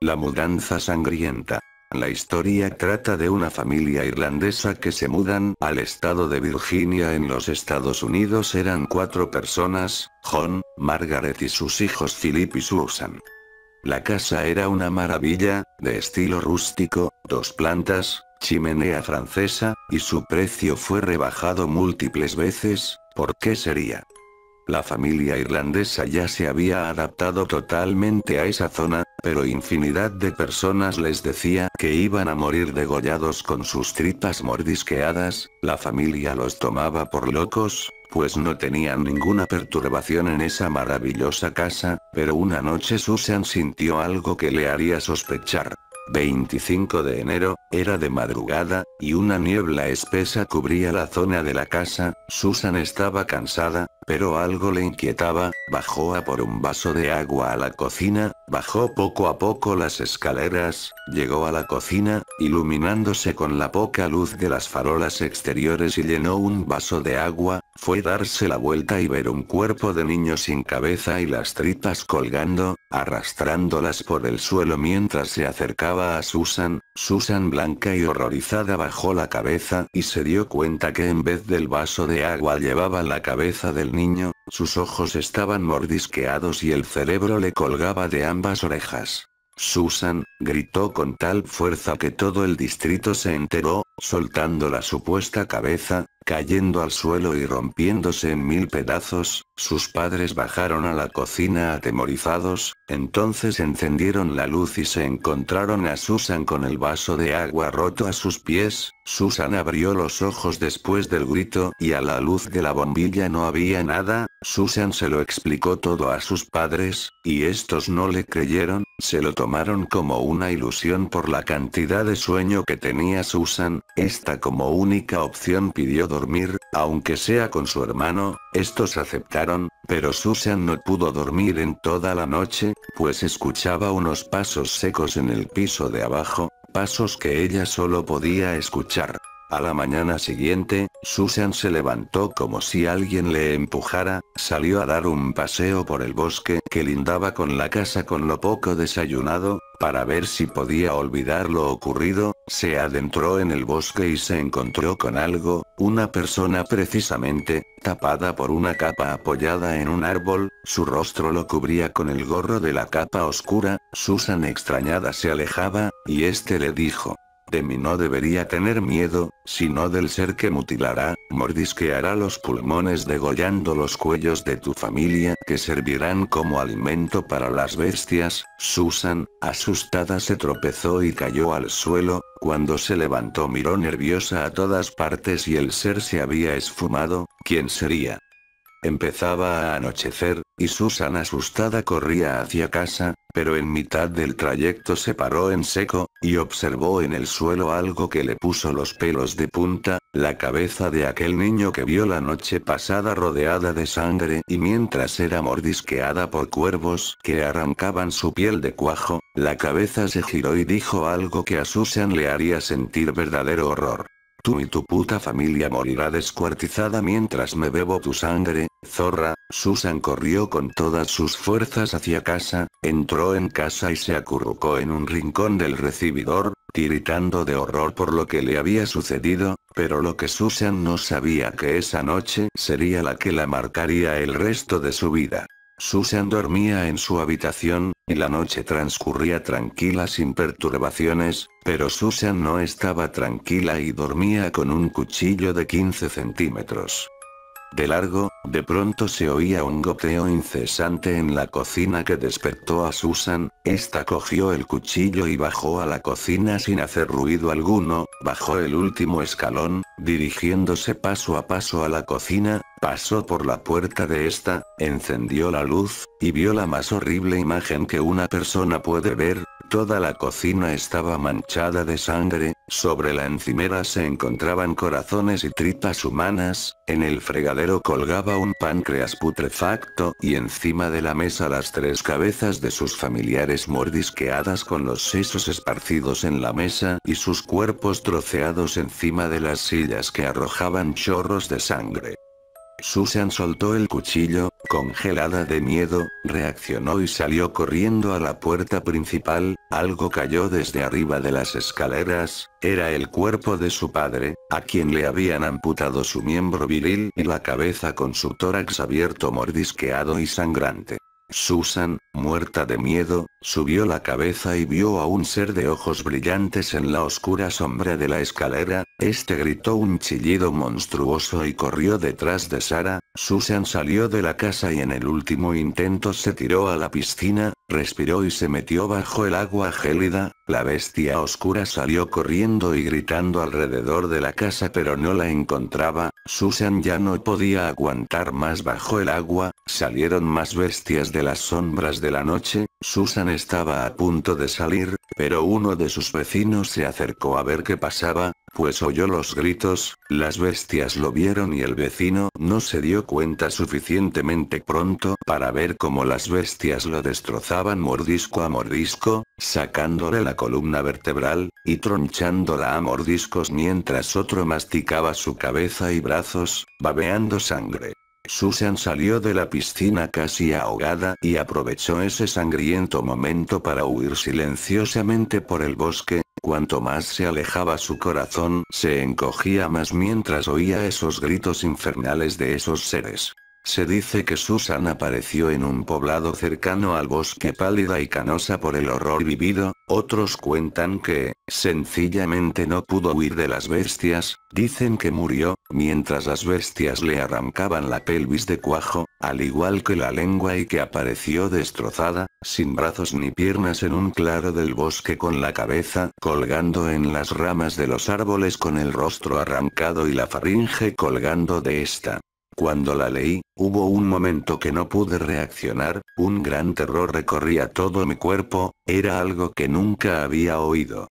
La mudanza sangrienta. La historia trata de una familia irlandesa que se mudan al estado de Virginia en los Estados Unidos. Eran 4 personas, John, Margaret y sus hijos Philip y Susan. La casa era una maravilla, de estilo rústico, 2 plantas, chimenea francesa, y su precio fue rebajado múltiples veces. ¿Por qué sería? La familia irlandesa ya se había adaptado totalmente a esa zona, pero infinidad de personas les decía que iban a morir degollados con sus tripas mordisqueadas. La familia los tomaba por locos, pues no tenían ninguna perturbación en esa maravillosa casa, pero una noche Susan sintió algo que le haría sospechar. 25 de enero, era de madrugada, y una niebla espesa cubría la zona de la casa. Susan estaba cansada, pero algo le inquietaba. Bajó a por un vaso de agua a la cocina, bajó poco a poco las escaleras, llegó a la cocina, iluminándose con la poca luz de las farolas exteriores y llenó un vaso de agua. Fue darse la vuelta y ver un cuerpo de niño sin cabeza y las tripas colgando, arrastrándolas por el suelo mientras se acercaba a Susan. Susan, blanca y horrorizada, bajó la cabeza y se dio cuenta que en vez del vaso de agua llevaba la cabeza del niño. Sus ojos estaban mordisqueados y el cerebro le colgaba de ambas orejas. Susan gritó con tal fuerza que todo el distrito se enteró, soltando la supuesta cabeza, cayendo al suelo y rompiéndose en 1000 pedazos. Sus padres bajaron a la cocina atemorizados, entonces encendieron la luz y se encontraron a Susan con el vaso de agua roto a sus pies. Susan abrió los ojos después del grito y a la luz de la bombilla no había nada. Susan se lo explicó todo a sus padres, y estos no le creyeron, se lo tomaron como una ilusión por la cantidad de sueño que tenía Susan. Esta como única opción pidió dormir, aunque sea con su hermano. Estos aceptaron, pero Susan no pudo dormir en toda la noche, pues escuchaba unos pasos secos en el piso de abajo, pasos que ella solo podía escuchar. A la mañana siguiente, Susan se levantó como si alguien le empujara, salió a dar un paseo por el bosque que lindaba con la casa con lo poco desayunado, para ver si podía olvidar lo ocurrido. Se adentró en el bosque y se encontró con algo, una persona precisamente, tapada por una capa apoyada en un árbol, su rostro lo cubría con el gorro de la capa oscura. Susan extrañada se alejaba, y este le dijo: de mí no debería tener miedo, sino del ser que mutilará, mordisqueará los pulmones degollando los cuellos de tu familia, que servirán como alimento para las bestias. Susan, asustada, se tropezó y cayó al suelo. Cuando se levantó miró nerviosa a todas partes y el ser se había esfumado. ¿Quién sería? Empezaba a anochecer, y Susan asustada corría hacia casa, pero en mitad del trayecto se paró en seco, y observó en el suelo algo que le puso los pelos de punta, la cabeza de aquel niño que vio la noche pasada rodeada de sangre y mientras era mordisqueada por cuervos que arrancaban su piel de cuajo. La cabeza se giró y dijo algo que a Susan le haría sentir verdadero horror. Tú y tu puta familia morirá descuartizada mientras me bebo tu sangre, zorra. Susan corrió con todas sus fuerzas hacia casa, entró en casa y se acurrucó en un rincón del recibidor, tiritando de horror por lo que le había sucedido, pero lo que Susan no sabía que esa noche sería la que la marcaría el resto de su vida. Susan dormía en su habitación, y la noche transcurría tranquila sin perturbaciones, pero Susan no estaba tranquila y dormía con un cuchillo de 15 centímetros de largo. De pronto se oía un goteo incesante en la cocina que despertó a Susan. Esta cogió el cuchillo y bajó a la cocina sin hacer ruido alguno, bajó el último escalón, dirigiéndose paso a paso a la cocina, pasó por la puerta de esta, encendió la luz, y vio la más horrible imagen que una persona puede ver. Toda la cocina estaba manchada de sangre, sobre la encimera se encontraban corazones y tripas humanas, en el fregadero colgaba un páncreas putrefacto y encima de la mesa las 3 cabezas de sus familiares mordisqueadas con los sesos esparcidos en la mesa y sus cuerpos troceados encima de las sillas que arrojaban chorros de sangre. Susan soltó el cuchillo, Congelada de miedo, reaccionó y salió corriendo a la puerta principal. Algo cayó desde arriba de las escaleras. Era el cuerpo de su padre, a quien le habían amputado su miembro viril y la cabeza con su tórax abierto, mordisqueado y sangrante. Susan, muerta de miedo, subió la cabeza y vio a un ser de ojos brillantes en la oscura sombra de la escalera. Este gritó un chillido monstruoso y corrió detrás de Sarah. Susan salió de la casa y en el último intento se tiró a la piscina, respiró y se metió bajo el agua gélida. La bestia oscura salió corriendo y gritando alrededor de la casa, pero no la encontraba. Susan ya no podía aguantar más bajo el agua. Salieron más bestias de las sombras de la noche. Susan estaba a punto de salir, pero uno de sus vecinos se acercó a ver qué pasaba, pues oyó los gritos. Las bestias lo vieron y el vecino no se dio cuenta suficientemente pronto para ver cómo las bestias lo destrozaban mordisco a mordisco, sacándole la columna vertebral, y tronchándola a mordiscos mientras otro masticaba su cabeza y brazos, babeando sangre. Susan salió de la piscina casi ahogada y aprovechó ese sangriento momento para huir silenciosamente por el bosque. Cuanto más se alejaba, su corazón se encogía más mientras oía esos gritos infernales de esos seres. Se dice que Susan apareció en un poblado cercano al bosque, pálida y canosa por el horror vivido. Otros cuentan que, sencillamente no pudo huir de las bestias. Dicen que murió, mientras las bestias le arrancaban la pelvis de cuajo, al igual que la lengua, y que apareció destrozada, sin brazos ni piernas en un claro del bosque, con la cabeza colgando en las ramas de los árboles, con el rostro arrancado y la faringe colgando de esta. Cuando la leí, hubo un momento que no pude reaccionar. Un gran terror recorría todo mi cuerpo. Era algo que nunca había oído.